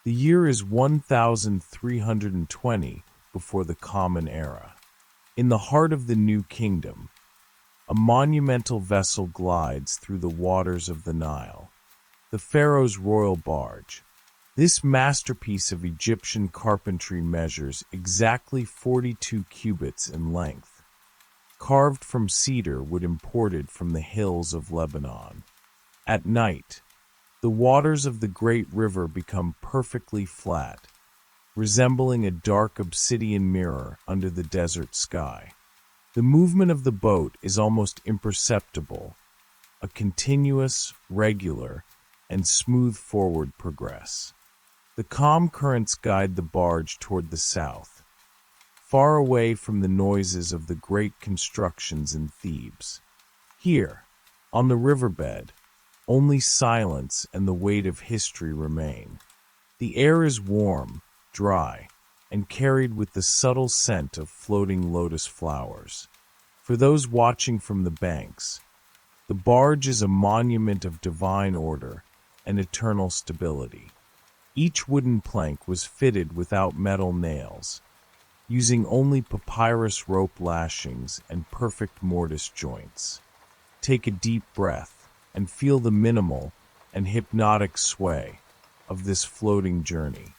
The year is 1320 before the Common Era. In the heart of the New Kingdom, a monumental vessel glides through the waters of the Nile, the Pharaoh's royal barge. This masterpiece of Egyptian carpentry measures exactly 42 cubits in length, carved from cedar wood imported from the hills of Lebanon. At night, the waters of the great river become perfectly flat, resembling a dark obsidian mirror under the desert sky. The movement of the boat is almost imperceptible, a continuous, regular, and smooth forward progress. The calm currents guide the barge toward the south, far away from the noises of the great constructions in Thebes. Here, on the riverbed, only silence and the weight of history remain. The air is warm, dry, and carried with the subtle scent of floating lotus flowers. For those watching from the banks, the barge is a monument of divine order and eternal stability. Each wooden plank was fitted without metal nails, using only papyrus rope lashings and perfect mortise joints. Take a deep breath and feel the minimal and hypnotic sway of this floating journey.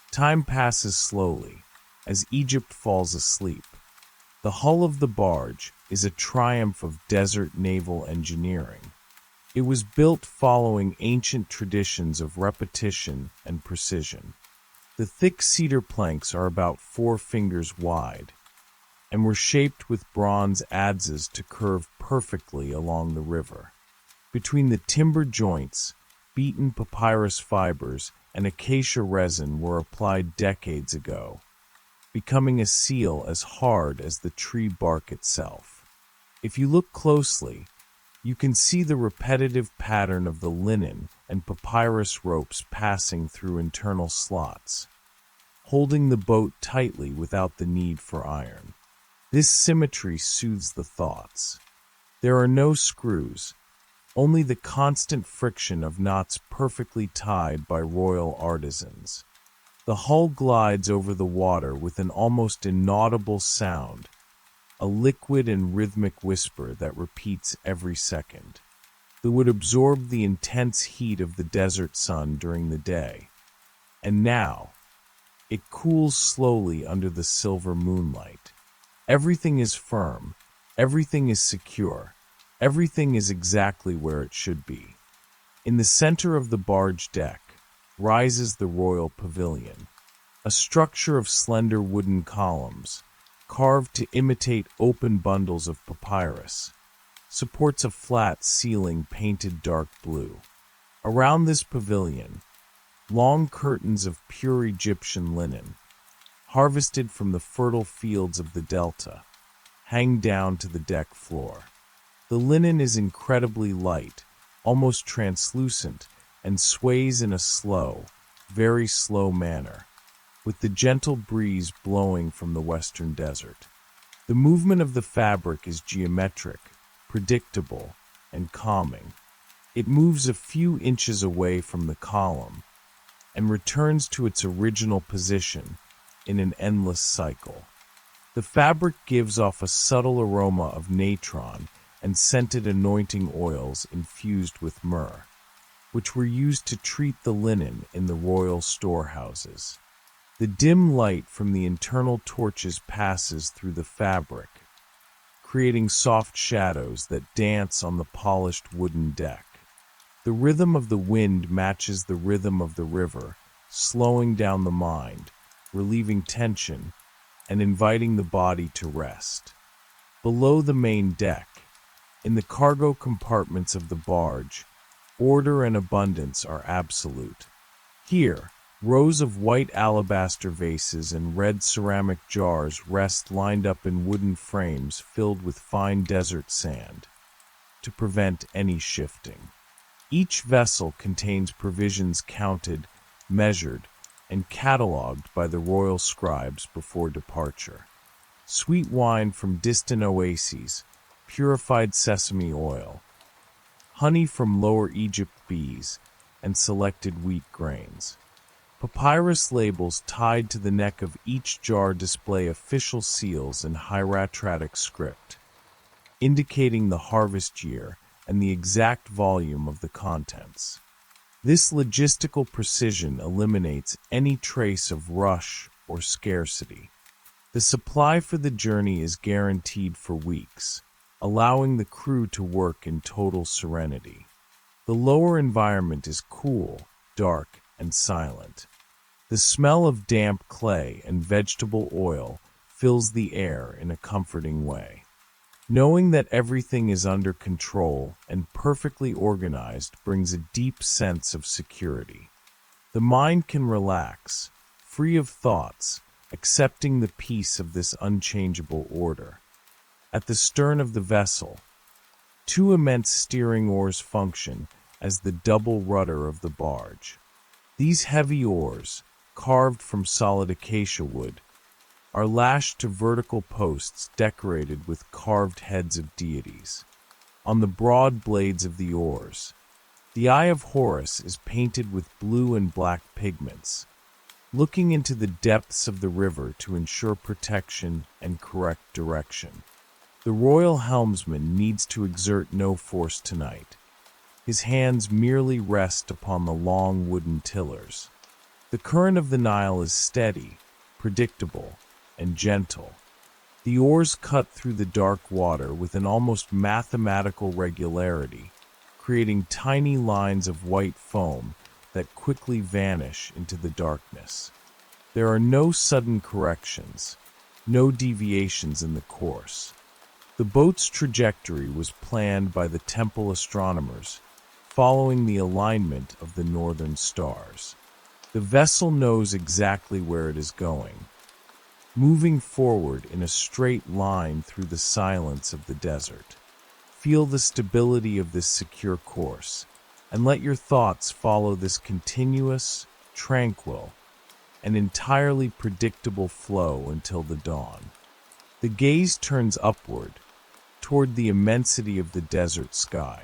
Time passes slowly as Egypt falls asleep. The hull of the barge is a triumph of desert naval engineering. It was built following ancient traditions of repetition and precision. The thick cedar planks are about 4 fingers wide and were shaped with bronze adzes to curve perfectly along the river. Between the timber joints, beaten papyrus fibers and acacia resin were applied decades ago, becoming a seal as hard as the tree bark itself. If you look closely, you can see the repetitive pattern of the linen and papyrus ropes passing through internal slots, holding the boat tightly without the need for iron. This symmetry soothes the thoughts. There are no screws, only the constant friction of knots perfectly tied by royal artisans. The hull glides over the water with an almost inaudible sound, a liquid and rhythmic whisper that repeats every second. It would absorb the intense heat of the desert sun during the day, and now it cools slowly under the silver moonlight. Everything is firm, everything is secure, everything is exactly where it should be. In the center of the barge deck rises the royal pavilion, a structure of slender wooden columns, carved to imitate open bundles of papyrus, supports a flat ceiling painted dark blue. Around this pavilion, long curtains of pure Egyptian linen, harvested from the fertile fields of the delta, hang down to the deck floor. The linen is incredibly light, almost translucent, and sways in a slow, very slow manner, with the gentle breeze blowing from the western desert. The movement of the fabric is geometric, predictable, and calming. It moves a few inches away from the column and returns to its original position in an endless cycle. The fabric gives off a subtle aroma of natron and scented anointing oils infused with myrrh, which were used to treat the linen in the royal storehouses. The dim light from the internal torches passes through the fabric, creating soft shadows that dance on the polished wooden deck. The rhythm of the wind matches the rhythm of the river, slowing down the mind, relieving tension, and inviting the body to rest. Below the main deck, in the cargo compartments of the barge, order and abundance are absolute. Here, rows of white alabaster vases and red ceramic jars rest lined up in wooden frames filled with fine desert sand to prevent any shifting. Each vessel contains provisions counted, measured, and catalogued by the royal scribes before departure. Sweet wine from distant oases, purified sesame oil, honey from Lower Egypt bees, and selected wheat grains. Papyrus labels tied to the neck of each jar display official seals in hieratic script, indicating the harvest year and the exact volume of the contents. This logistical precision eliminates any trace of rush or scarcity. The supply for the journey is guaranteed for weeks, allowing the crew to work in total serenity. The lower environment is cool, dark, and silent. The smell of damp clay and vegetable oil fills the air in a comforting way. Knowing that everything is under control and perfectly organized brings a deep sense of security. The mind can relax, free of thoughts, accepting the peace of this unchangeable order. At the stern of the vessel, two immense steering oars function as the double rudder of the barge. These heavy oars, carved from solid acacia wood, are lashed to vertical posts decorated with carved heads of deities. On the broad blades of the oars, the Eye of Horus is painted with blue and black pigments, looking into the depths of the river to ensure protection and correct direction. The royal helmsman needs to exert no force tonight. His hands merely rest upon the long wooden tillers. The current of the Nile is steady, predictable, and gentle. The oars cut through the dark water with an almost mathematical regularity, creating tiny lines of white foam that quickly vanish into the darkness. There are no sudden corrections, no deviations in the course. The boat's trajectory was planned by the temple astronomers, following the alignment of the northern stars. The vessel knows exactly where it is going, moving forward in a straight line through the silence of the desert. Feel the stability of this secure course, and let your thoughts follow this continuous, tranquil, and entirely predictable flow until the dawn. The gaze turns upward, toward the immensity of the desert sky,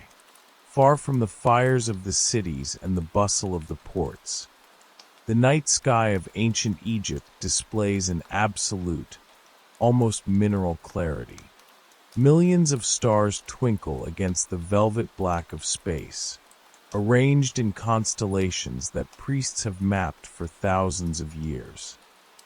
far from the fires of the cities and the bustle of the ports. The night sky of ancient Egypt displays an absolute, almost mineral clarity. Millions of stars twinkle against the velvet black of space, arranged in constellations that priests have mapped for thousands of years.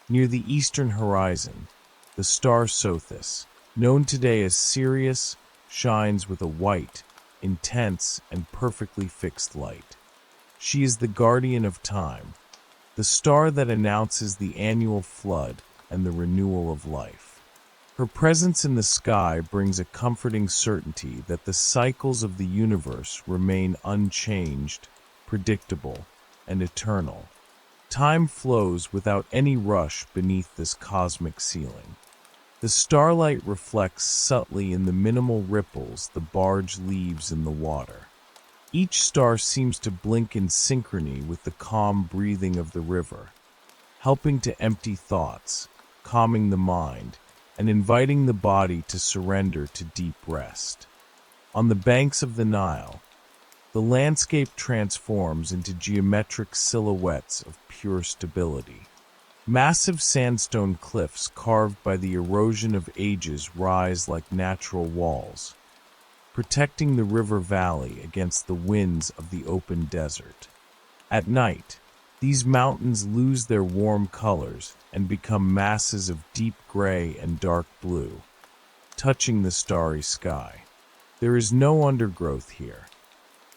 Near the eastern horizon, the star Sothis, known today as Sirius, shines with a white, intense, and perfectly fixed light. She is the guardian of time, the star that announces the annual flood and the renewal of life. Her presence in the sky brings a comforting certainty that the cycles of the universe remain unchanged, predictable, and eternal. Time flows without any rush beneath this cosmic ceiling. The starlight reflects subtly in the minimal ripples the barge leaves in the water. Each star seems to blink in synchrony with the calm breathing of the river, helping to empty thoughts, calming the mind, and inviting the body to surrender to deep rest. On the banks of the Nile, the landscape transforms into geometric silhouettes of pure stability. Massive sandstone cliffs carved by the erosion of ages rise like natural walls, protecting the river valley against the winds of the open desert. At night, these mountains lose their warm colors and become masses of deep gray and dark blue, touching the starry sky. There is no undergrowth here,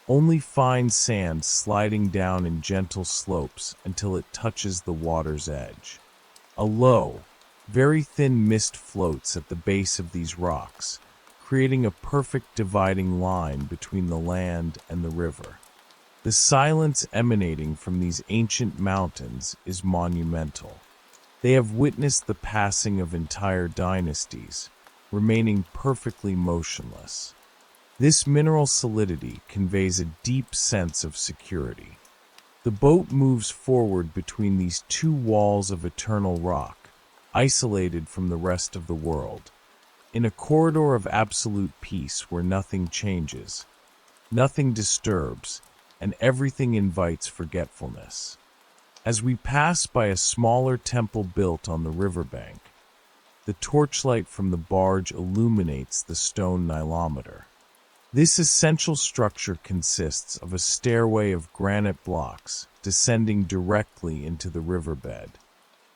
only fine sand sliding down in gentle slopes until it touches the water's edge. A low, very thin mist floats at the base of these rocks, creating a perfect dividing line between the land and the river. The silence emanating from these ancient mountains is monumental. They have witnessed the passing of entire dynasties, remaining perfectly motionless. This mineral solidity conveys a deep sense of security. The boat moves forward between these two walls of eternal rock, isolated from the rest of the world, in a corridor of absolute peace where nothing changes, nothing disturbs, and everything invites forgetfulness. As we pass by a smaller temple built on the riverbank, the torchlight from the barge illuminates the stone nilometer. This essential structure consists of a stairway of granite blocks descending directly into the riverbed.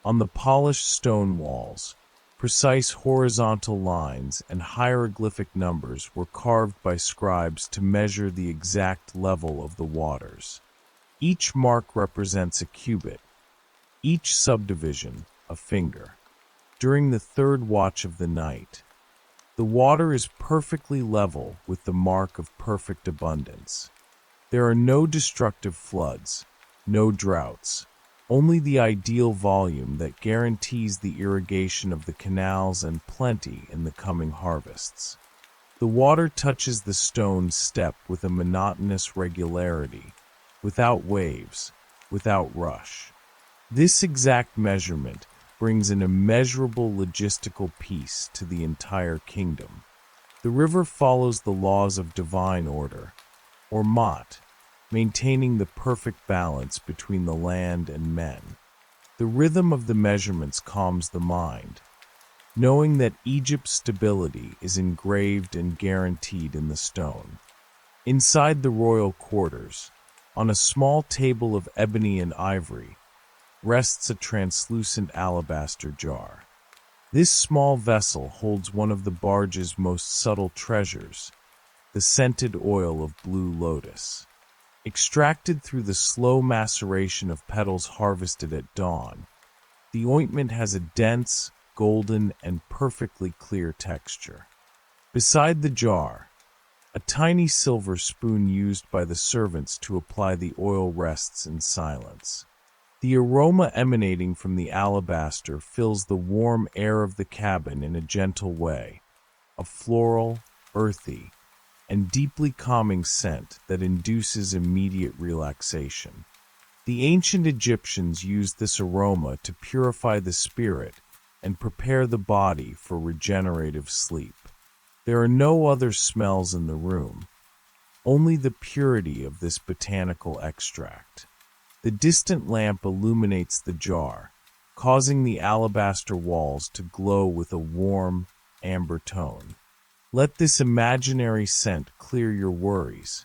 On the polished stone walls, precise horizontal lines and hieroglyphic numbers were carved by scribes to measure the exact level of the waters. Each mark represents a cubit, each subdivision a finger. During the third watch of the night, the water is perfectly level with the mark of perfect abundance. There are no destructive floods, no droughts, only the ideal volume that guarantees the irrigation of the canals and plenty in the coming harvests. The water touches the stone step with a monotonous regularity, without waves, without rush. This exact measurement brings an immeasurable logistical peace to the entire kingdom. The river follows the laws of divine order, or Mot, maintaining the perfect balance between the land and men. The rhythm of the measurements calms the mind, knowing that Egypt's stability is engraved and guaranteed in the stone. Inside the royal quarters, on a small table of ebony and ivory, rests a translucent alabaster jar. This small vessel holds one of the barge's most subtle treasures, the scented oil of blue lotus. Extracted through the slow maceration of petals harvested at dawn, the ointment has a dense, golden, and perfectly clear texture. Beside the jar, a tiny silver spoon used by the servants to apply the oil rests in silence. The aroma emanating from the alabaster fills the warm air of the cabin in a gentle way, a floral, earthy, and deeply calming scent that induces immediate relaxation. The ancient Egyptians used this aroma to purify the spirit and prepare the body for regenerative sleep. There are no other smells in the room, only the purity of this botanical extract. The distant lamp illuminates the jar, causing the alabaster walls to glow with a warm, amber tone. Let this imaginary scent clear your worries,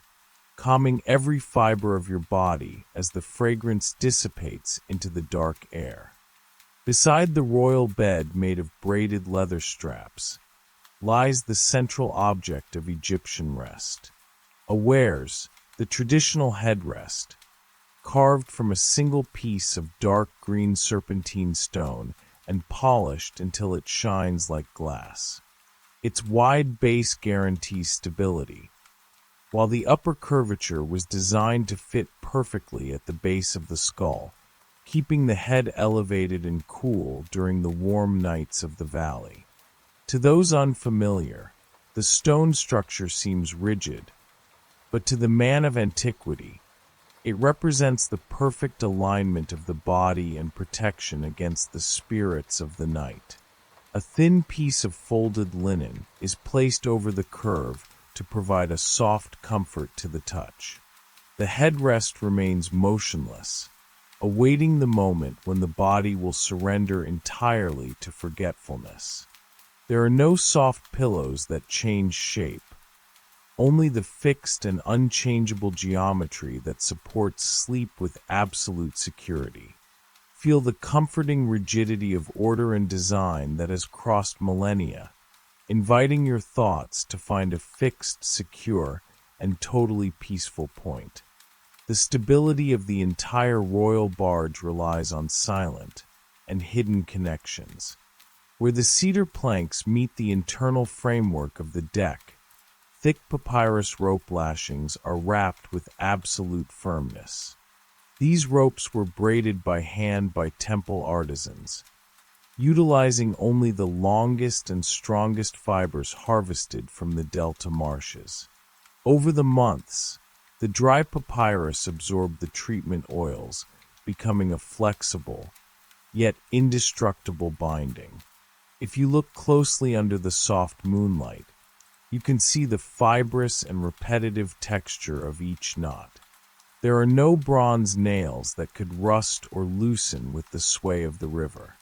calming every fiber of your body as the fragrance dissipates into the dark air. Beside the royal bed made of braided leather straps lies the central object of Egyptian rest. A wares, the traditional headrest, carved from a single piece of dark green serpentine stone and polished until it shines like glass. Its wide base guarantees stability, while the upper curvature was designed to fit perfectly at the base of the skull, keeping the head elevated and cool during the warm nights of the valley. To those unfamiliar, the stone structure seems rigid, but to the man of antiquity, it represents the perfect alignment of the body and protection against the spirits of the night. A thin piece of folded linen is placed over the curve to provide a soft comfort to the touch. The headrest remains motionless, awaiting the moment when the body will surrender entirely to forgetfulness. There are no soft pillows that change shape, only the fixed and unchangeable geometry that supports sleep with absolute security. Feel the comforting rigidity of order and design that has crossed millennia, inviting your thoughts to find a fixed, secure, and totally peaceful point. The stability of the entire royal barge relies on silent and hidden connections. Where the cedar planks meet the internal framework of the deck, thick papyrus rope lashings are wrapped with absolute firmness. These ropes were braided by hand by temple artisans, utilizing only the longest and strongest fibers harvested from the delta marshes. Over the months, the dry papyrus absorbed the treatment oils, becoming a flexible, yet indestructible binding. If you look closely under the soft moonlight, you can see the fibrous and repetitive texture of each knot. There are no bronze nails that could rust or loosen with the sway of the river.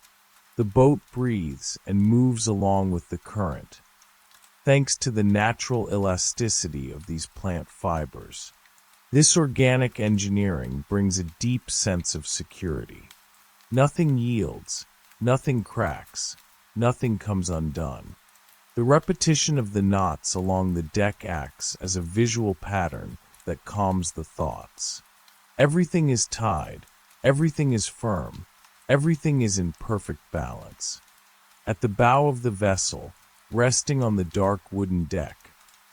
The boat breathes and moves along with the current, thanks to the natural elasticity of these plant fibers. This organic engineering brings a deep sense of security. Nothing yields, nothing cracks, nothing comes undone. The repetition of the knots along the deck acts as a visual pattern that calms the thoughts. Everything is tied, everything is firm, everything is in perfect balance. At the bow of the vessel, resting on the dark wooden deck,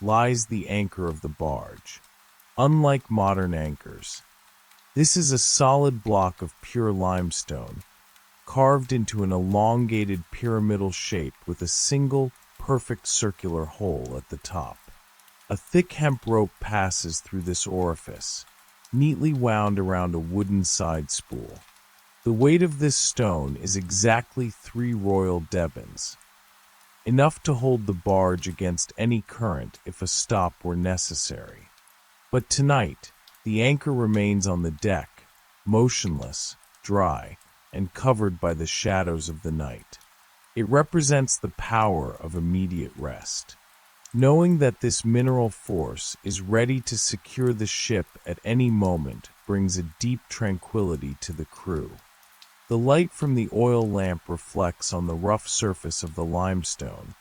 lies the anchor of the barge. Unlike modern anchors, this is a solid block of pure limestone, carved into an elongated pyramidal shape with a single, perfect circular hole at the top. A thick hemp rope passes through this orifice, neatly wound around a wooden side spool. The weight of this stone is exactly 3 royal debens, enough to hold the barge against any current if a stop were necessary. But tonight, the anchor remains on the deck, motionless, dry, and covered by the shadows of the night. It represents the power of immediate rest. Knowing that this mineral force is ready to secure the ship at any moment brings a deep tranquility to the crew. The light from the oil lamp reflects on the rough surface of the limestone,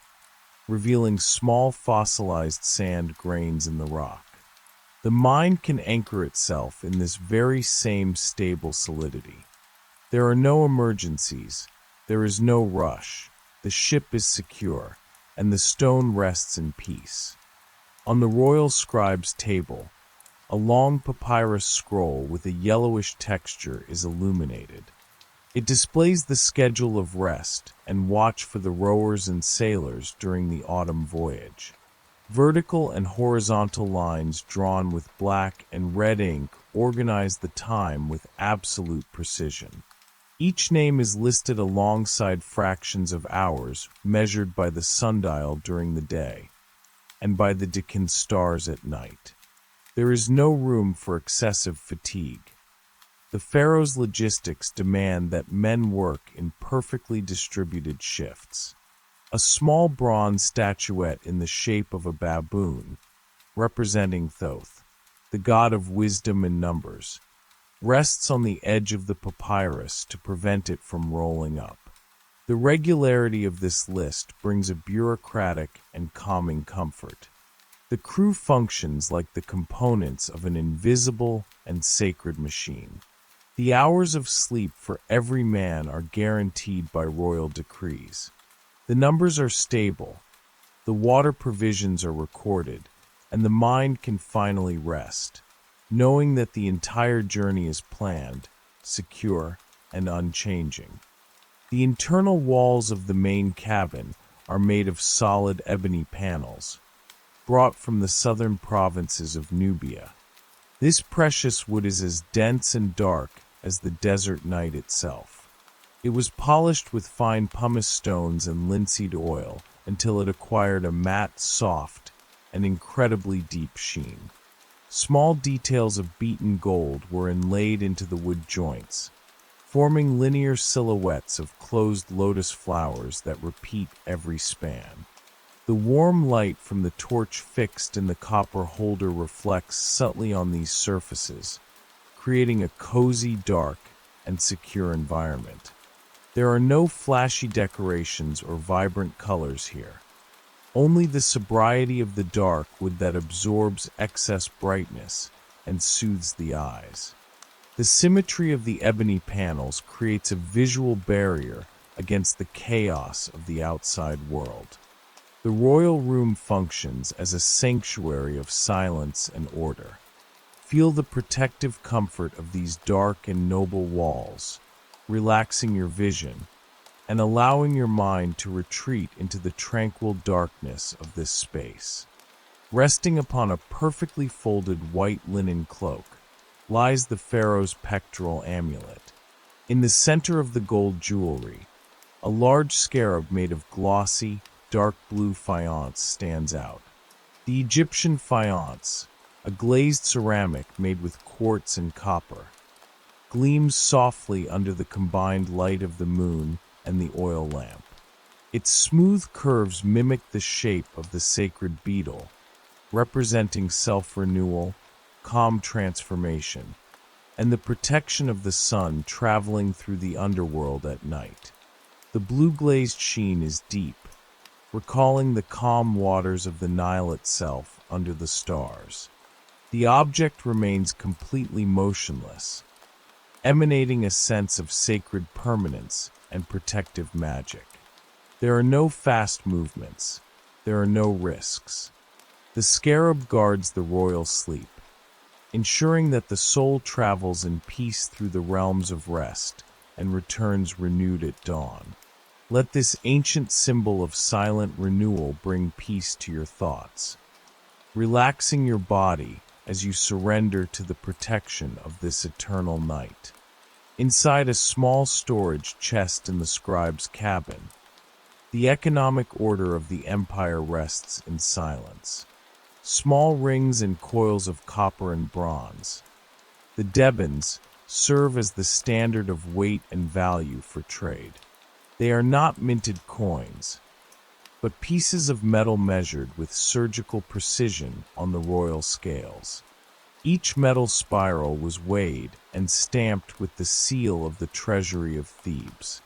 revealing small fossilized sand grains in the rock. The mind can anchor itself in this very same stable solidity. There are no emergencies, there is no rush, the ship is secure, and the stone rests in peace. On the royal scribe's table, a long papyrus scroll with a yellowish texture is illuminated. It displays the schedule of rest and watch for the rowers and sailors during the autumn voyage. Vertical and horizontal lines drawn with black and red ink organize the time with absolute precision. Each name is listed alongside fractions of hours measured by the sundial during the day and by the Deccan stars at night. There is no room for excessive fatigue. The Pharaoh's logistics demand that men work in perfectly distributed shifts. A small bronze statuette in the shape of a baboon, representing Thoth, the god of wisdom and numbers, rests on the edge of the papyrus to prevent it from rolling up. The regularity of this list brings a bureaucratic and calming comfort. The crew functions like the components of an invisible and sacred machine. The hours of sleep for every man are guaranteed by royal decrees. The numbers are stable, the water provisions are recorded, and the mind can finally rest, knowing that the entire journey is planned, secure, and unchanging. The internal walls of the main cabin are made of solid ebony panels, brought from the southern provinces of Nubia. This precious wood is as dense and dark as the desert night itself. It was polished with fine pumice stones and linseed oil until it acquired a matte, soft, and incredibly deep sheen. Small details of beaten gold were inlaid into the wood joints, forming linear silhouettes of closed lotus flowers that repeat every span. The warm light from the torch fixed in the copper holder reflects subtly on these surfaces, creating a cozy, dark, and secure environment. There are no flashy decorations or vibrant colors here. Only the sobriety of the dark wood that absorbs excess brightness and soothes the eyes. The symmetry of the ebony panels creates a visual barrier against the chaos of the outside world. The royal room functions as a sanctuary of silence and order. Feel the protective comfort of these dark and noble walls, relaxing your vision and allowing your mind to retreat into the tranquil darkness of this space. Resting upon a perfectly folded white linen cloak lies the pharaoh's pectoral amulet. In the center of the gold jewelry, a large scarab made of glossy, dark blue faience stands out. The Egyptian faience, a glazed ceramic made with quartz and copper, gleams softly under the combined light of the moon and the oil lamp. Its smooth curves mimic the shape of the sacred beetle, representing self-renewal, calm transformation, and the protection of the sun traveling through the underworld at night. The blue-glazed sheen is deep, recalling the calm waters of the Nile itself under the stars. The object remains completely motionless, emanating a sense of sacred permanence and protective magic. There are no fast movements. There are no risks. The scarab guards the royal sleep, ensuring that the soul travels in peace through the realms of rest and returns renewed at dawn. Let this ancient symbol of silent renewal bring peace to your thoughts, relaxing your body as you surrender to the protection of this eternal night. Inside a small storage chest in the scribe's cabin, the economic order of the empire rests in silence. Small rings and coils of copper and bronze, the debens, serve as the standard of weight and value for trade. They are not minted coins, but pieces of metal measured with surgical precision on the royal scales. Each metal spiral was weighed and stamped with the seal of the treasury of Thebes.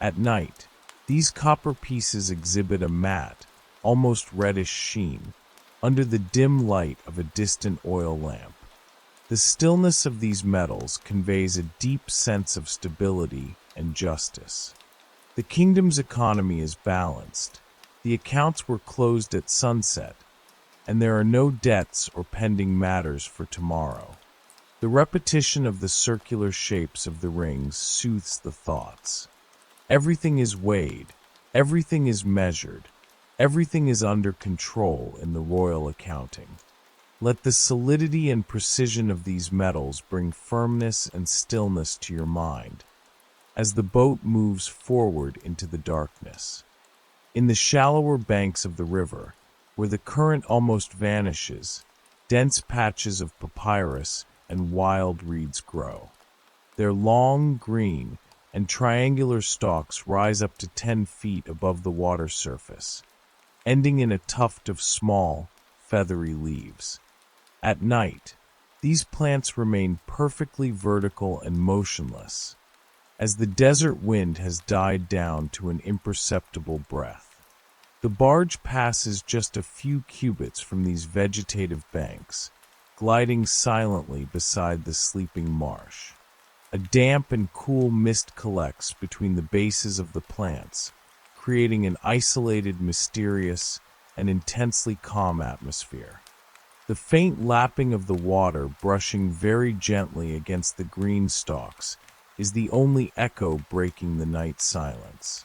At night, these copper pieces exhibit a matte, almost reddish sheen, under the dim light of a distant oil lamp. The stillness of these metals conveys a deep sense of stability and justice. The kingdom's economy is balanced. The accounts were closed at sunset, and there are no debts or pending matters for tomorrow. The repetition of the circular shapes of the rings soothes the thoughts. Everything is weighed, everything is measured, everything is under control in the royal accounting. Let the solidity and precision of these metals bring firmness and stillness to your mind as the boat moves forward into the darkness. In the shallower banks of the river, where the current almost vanishes, dense patches of papyrus and wild reeds grow. Their long, green, and triangular stalks rise up to 10 feet above the water surface, ending in a tuft of small, feathery leaves. At night, these plants remain perfectly vertical and motionless, as the desert wind has died down to an imperceptible breath. The barge passes just a few cubits from these vegetative banks, gliding silently beside the sleeping marsh. A damp and cool mist collects between the bases of the plants, creating an isolated, mysterious, and intensely calm atmosphere. The faint lapping of the water brushing very gently against the green stalks is the only echo breaking the night silence.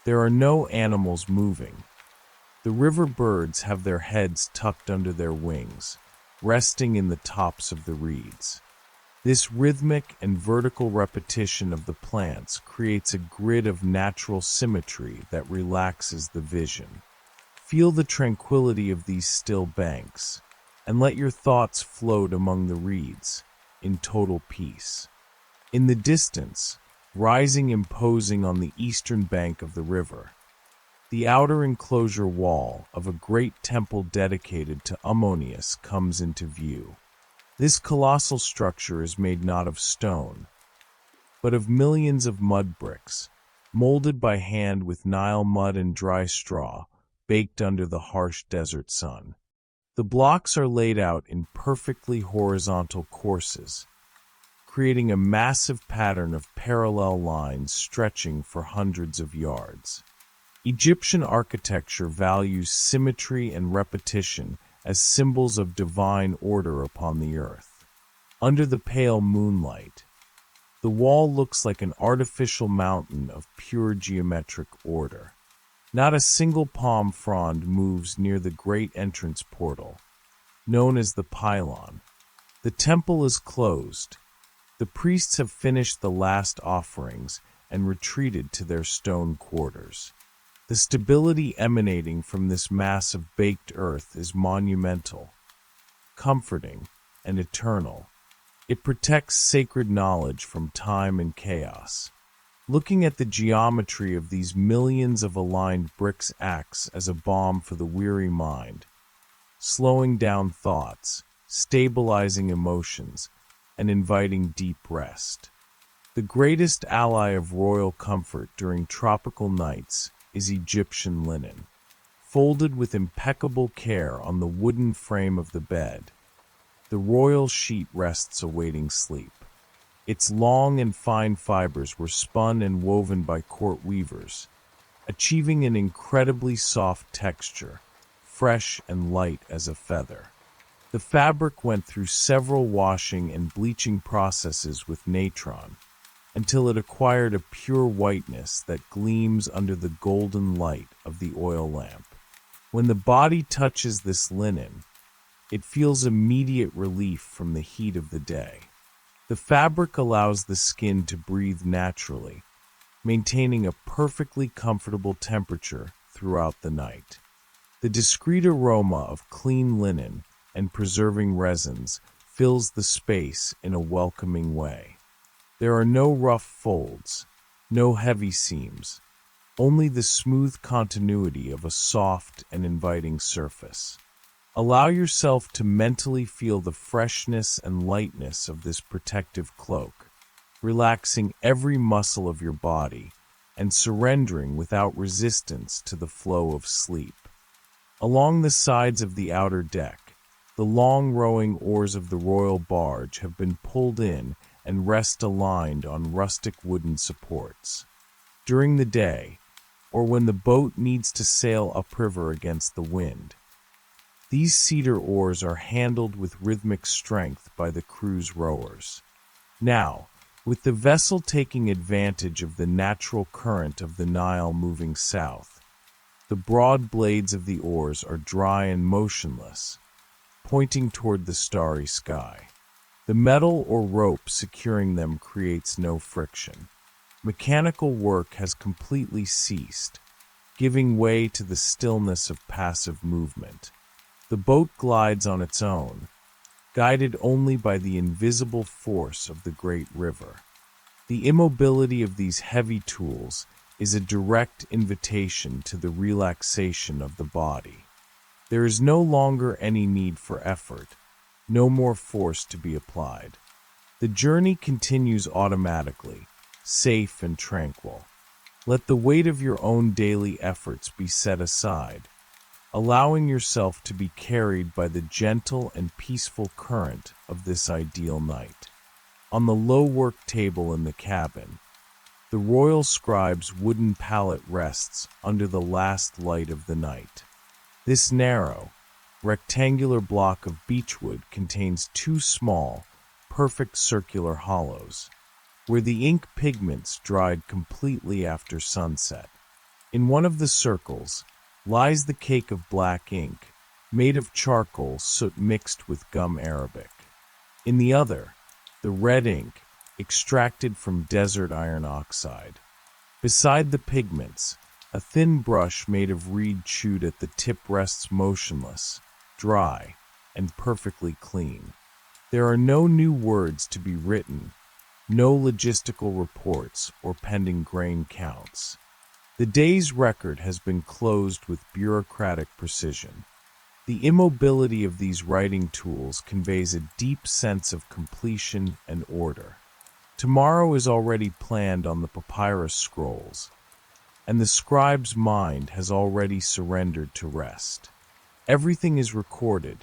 There are no animals moving. The river birds have their heads tucked under their wings, resting in the tops of the reeds. This rhythmic and vertical repetition of the plants creates a grid of natural symmetry that relaxes the vision. Feel the tranquility of these still banks, and let your thoughts float among the reeds, in total peace. In the distance, rising imposing on the eastern bank of the river, the outer enclosure wall of a great temple dedicated to Ammonius comes into view. This colossal structure is made not of stone, but of millions of mud bricks, molded by hand with Nile mud and dry straw, baked under the harsh desert sun. The blocks are laid out in perfectly horizontal courses, creating a massive pattern of parallel lines stretching for hundreds of yards. Egyptian architecture values symmetry and repetition as symbols of divine order upon the earth. Under the pale moonlight, the wall looks like an artificial mountain of pure geometric order. Not a single palm frond moves near the great entrance portal, known as the pylon. The temple is closed. The priests have finished the last offerings and retreated to their stone quarters. The stability emanating from this mass of baked earth is monumental, comforting, and eternal. It protects sacred knowledge from time and chaos. Looking at the geometry of these millions of aligned bricks acts as a balm for the weary mind, slowing down thoughts, stabilizing emotions, and inviting deep rest. The greatest ally of royal comfort during tropical nights is Egyptian linen. Folded with impeccable care on the wooden frame of the bed, the royal sheet rests awaiting sleep. Its long and fine fibers were spun and woven by court weavers, achieving an incredibly soft texture, fresh and light as a feather. The fabric went through several washing and bleaching processes with natron, until it acquired a pure whiteness that gleams under the golden light of the oil lamp. When the body touches this linen, it feels immediate relief from the heat of the day. The fabric allows the skin to breathe naturally, maintaining a perfectly comfortable temperature throughout the night. The discreet aroma of clean linen and preserving resins fills the space in a welcoming way. There are no rough folds, no heavy seams, only the smooth continuity of a soft and inviting surface. Allow yourself to mentally feel the freshness and lightness of this protective cloak, relaxing every muscle of your body and surrendering without resistance to the flow of sleep. Along the sides of the outer deck, the long rowing oars of the royal barge have been pulled in and rest aligned on rustic wooden supports. During the day, or when the boat needs to sail upriver against the wind, these cedar oars are handled with rhythmic strength by the crew's rowers. Now, with the vessel taking advantage of the natural current of the Nile moving south, the broad blades of the oars are dry and motionless, pointing toward the starry sky. The metal or rope securing them creates no friction. Mechanical work has completely ceased, giving way to the stillness of passive movement. The boat glides on its own, guided only by the invisible force of the great river. The immobility of these heavy tools is a direct invitation to the relaxation of the body. There is no longer any need for effort, no more force to be applied. The journey continues automatically, safe and tranquil. Let the weight of your own daily efforts be set aside, allowing yourself to be carried by the gentle and peaceful current of this ideal night. On the low work table in the cabin, the royal scribe's wooden pallet rests under the last light of the night. This narrow, rectangular block of beechwood contains two small, perfect circular hollows, where the ink pigments dried completely after sunset. In one of the circles lies the cake of black ink, made of charcoal soot mixed with gum arabic. In the other, the red ink, extracted from desert iron oxide. Beside the pigments, a thin brush made of reed chewed at the tip rests motionless, dry, and perfectly clean. There are no new words to be written, no logistical reports or pending grain counts. The day's record has been closed with bureaucratic precision. The immobility of these writing tools conveys a deep sense of completion and order. Tomorrow is already planned on the papyrus scrolls, and the scribe's mind has already surrendered to rest. Everything is recorded,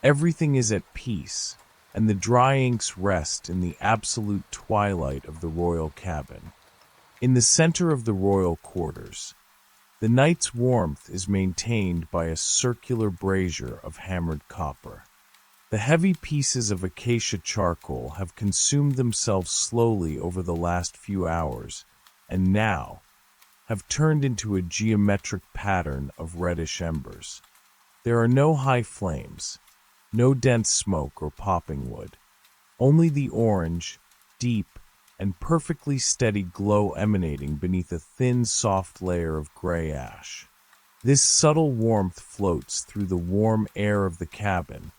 everything is at peace, and the dry inks rest in the absolute twilight of the royal cabin. In the center of the royal quarters, the night's warmth is maintained by a circular brazier of hammered copper. The heavy pieces of acacia charcoal have consumed themselves slowly over the last few hours, and now have turned into a geometric pattern of reddish embers. There are no high flames, no dense smoke or popping wood, only the orange, deep, and perfectly steady glow emanating beneath a thin, soft layer of gray ash. This subtle warmth floats through the warm air of the cabin,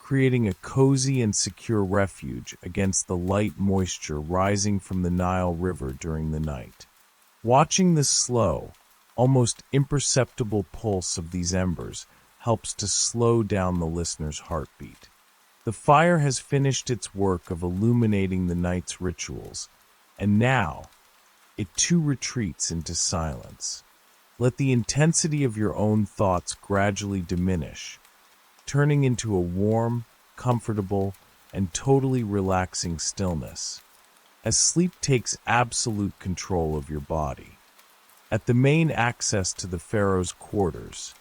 creating a cozy and secure refuge against the light moisture rising from the Nile River during the night. Watching the slow, almost imperceptible pulse of these embers helps to slow down the listener's heartbeat. The fire has finished its work of illuminating the night's rituals, and now it too retreats into silence. Let the intensity of your own thoughts gradually diminish, turning into a warm, comfortable, and totally relaxing stillness, as sleep takes absolute control of your body. At the main access to the Pharaoh's quarters,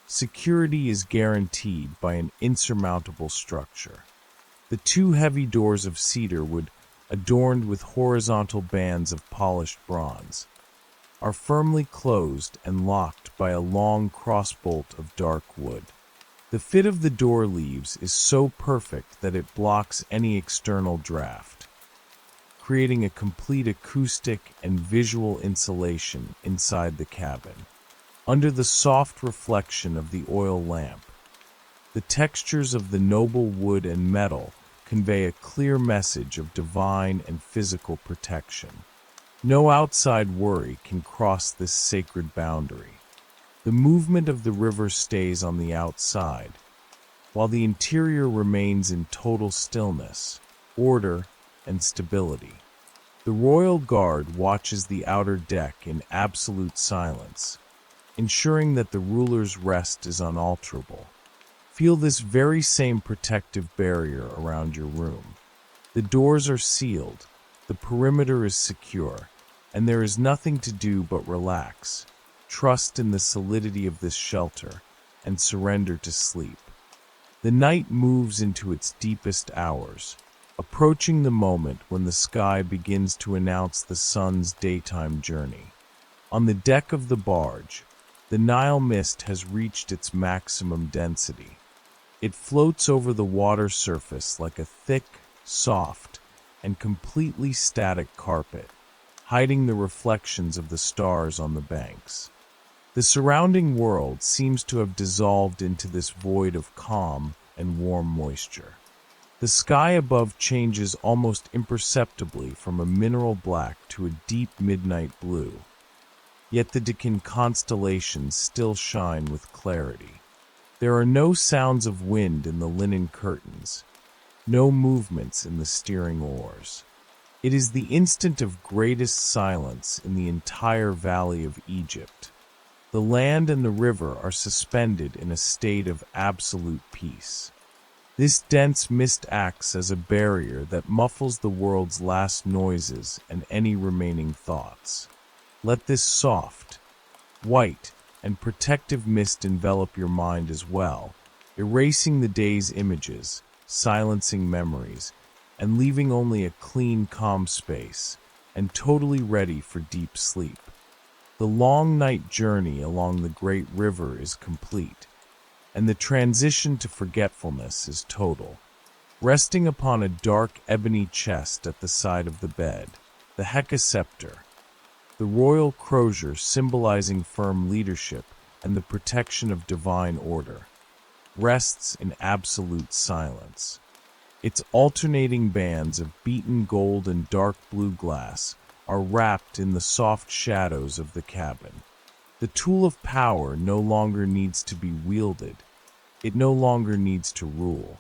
security is guaranteed by an insurmountable structure. The two heavy doors of cedar wood, adorned with horizontal bands of polished bronze, are firmly closed and locked by a long crossbolt of dark wood. The fit of the door leaves is so perfect that it blocks any external draft, creating a complete acoustic and visual insulation inside the cabin. Under the soft reflection of the oil lamp, the textures of the noble wood and metal convey a clear message of divine and physical protection. No outside worry can cross this sacred boundary. The movement of the river stays on the outside, while the interior remains in total stillness, order, and stability. The royal guard watches the outer deck in absolute silence, ensuring that the ruler's rest is unalterable. Feel this very same protective barrier around your room. The doors are sealed, the perimeter is secure, and there is nothing to do but relax, trust in the solidity of this shelter, and surrender to sleep. The night moves into its deepest hours, approaching the moment when the sky begins to announce the sun's daytime journey. On the deck of the barge, the Nile mist has reached its maximum density. It floats over the water surface like a thick, soft, and completely static carpet, hiding the reflections of the stars on the banks. The surrounding world seems to have dissolved into this void of calm and warm moisture. The sky above changes almost imperceptibly from a mineral black to a deep midnight blue, yet the Deccan constellations still shine with clarity. There are no sounds of wind in the linen curtains, no movements in the steering oars. It is the instant of greatest silence in the entire Valley of Egypt. The land and the river are suspended in a state of absolute peace. This dense mist acts as a barrier that muffles the world's last noises and any remaining thoughts. Let this soft, white, and protective mist envelop your mind as well, erasing the day's images, silencing memories, and leaving only a clean, calm space, and totally ready for deep sleep. The long night journey along the great river is complete, and the transition to forgetfulness is total. Resting upon a dark ebony chest at the side of the bed, the Hecascepter, the royal crozier symbolizing firm leadership and the protection of divine order, rests in absolute silence. Its alternating bands of beaten gold and dark blue glass are wrapped in the soft shadows of the cabin. The tool of power no longer needs to be wielded. It no longer needs to rule.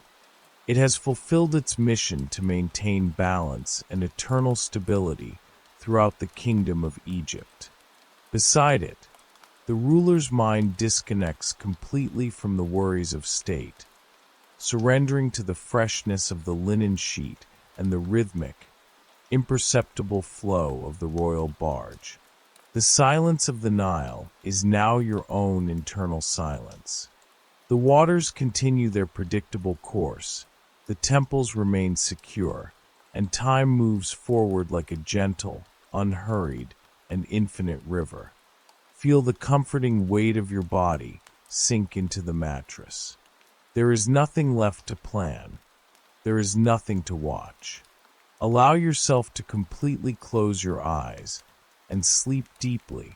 It has fulfilled its mission to maintain balance and eternal stability throughout the kingdom of Egypt. Beside it, the ruler's mind disconnects completely from the worries of state, surrendering to the freshness of the linen sheet and the rhythmic, imperceptible flow of the royal barge. The silence of the Nile is now your own internal silence. The waters continue their predictable course, the temples remain secure, and time moves forward like a gentle, unhurried, and infinite river. Feel the comforting weight of your body sink into the mattress. There is nothing left to plan. There is nothing to watch. Allow yourself to completely close your eyes and sleep deeply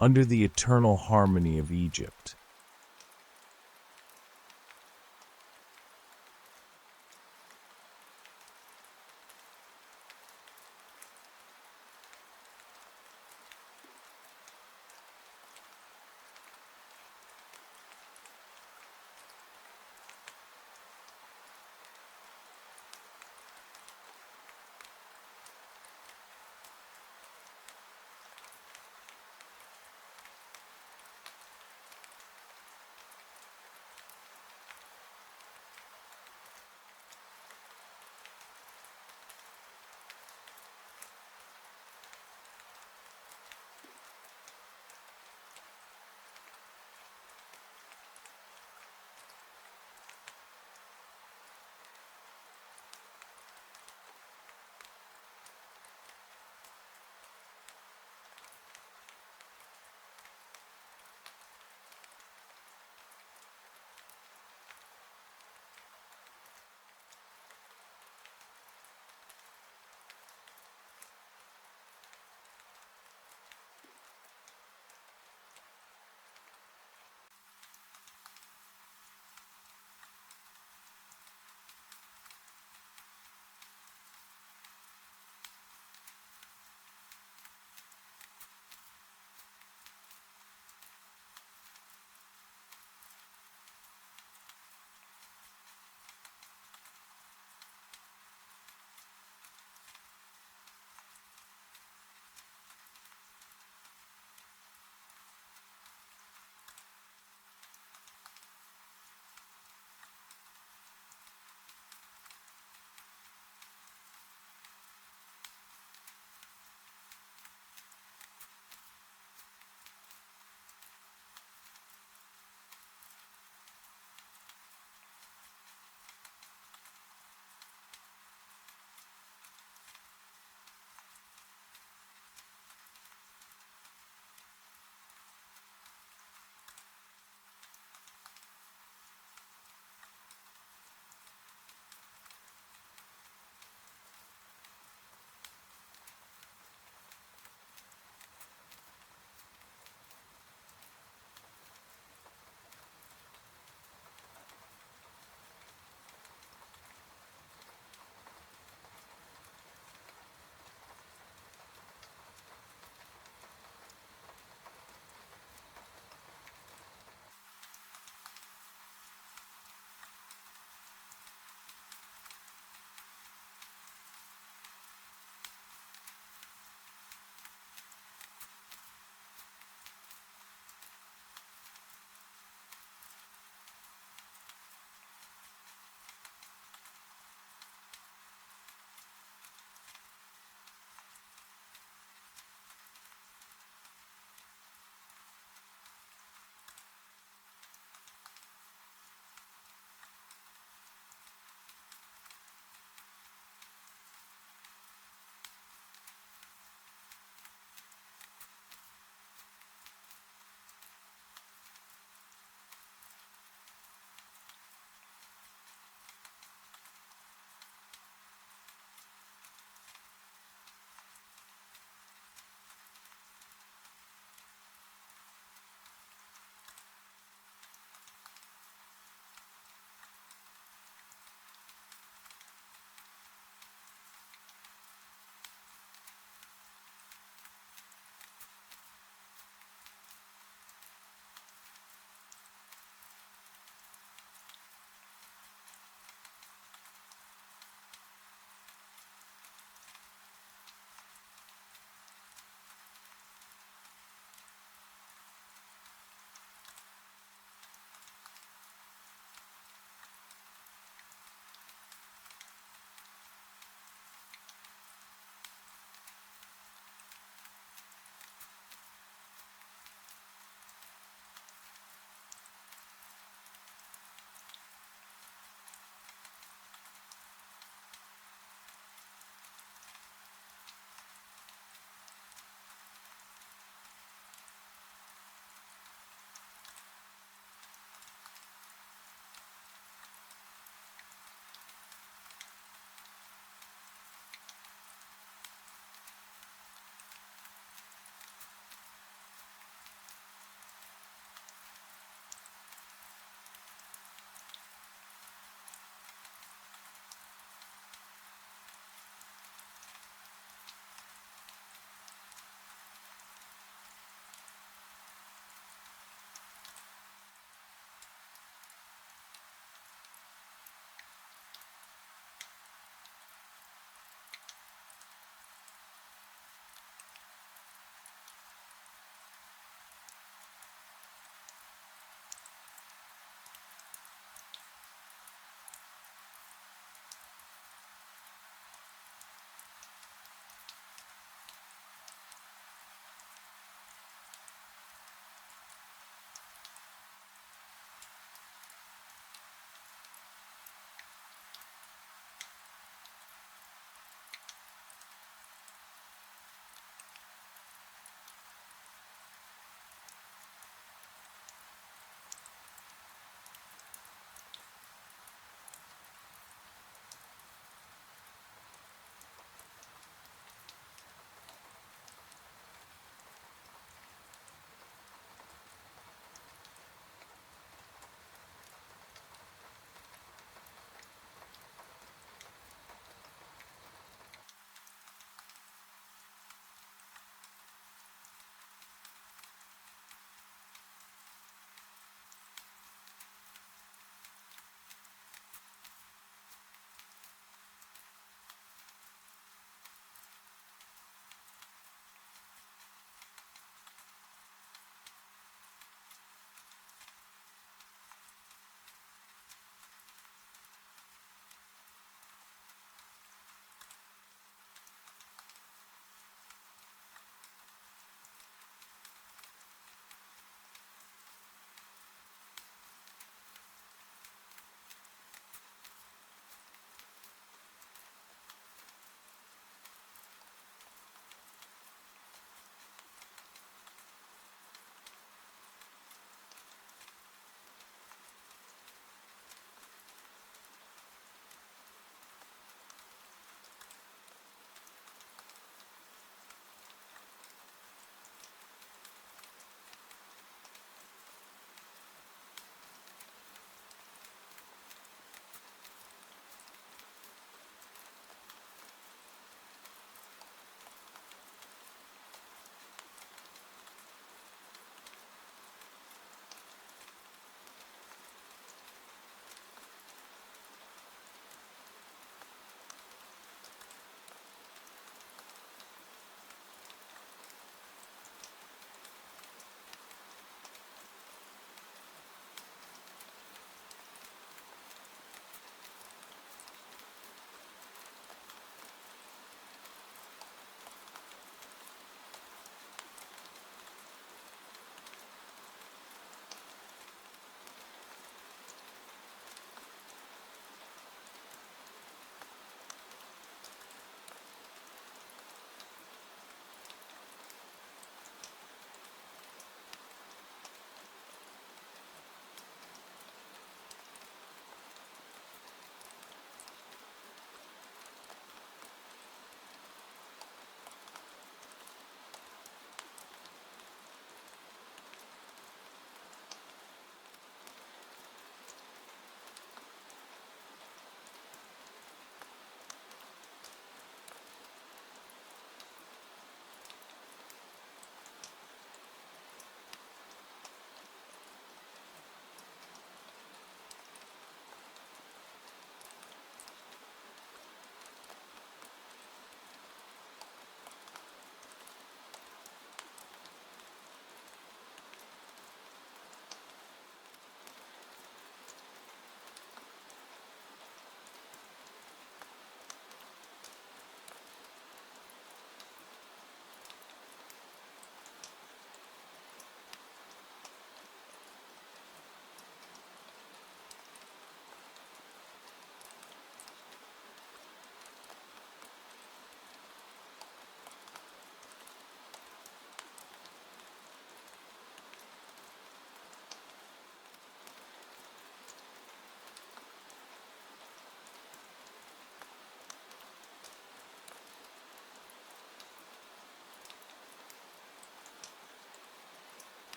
under the eternal harmony of Egypt.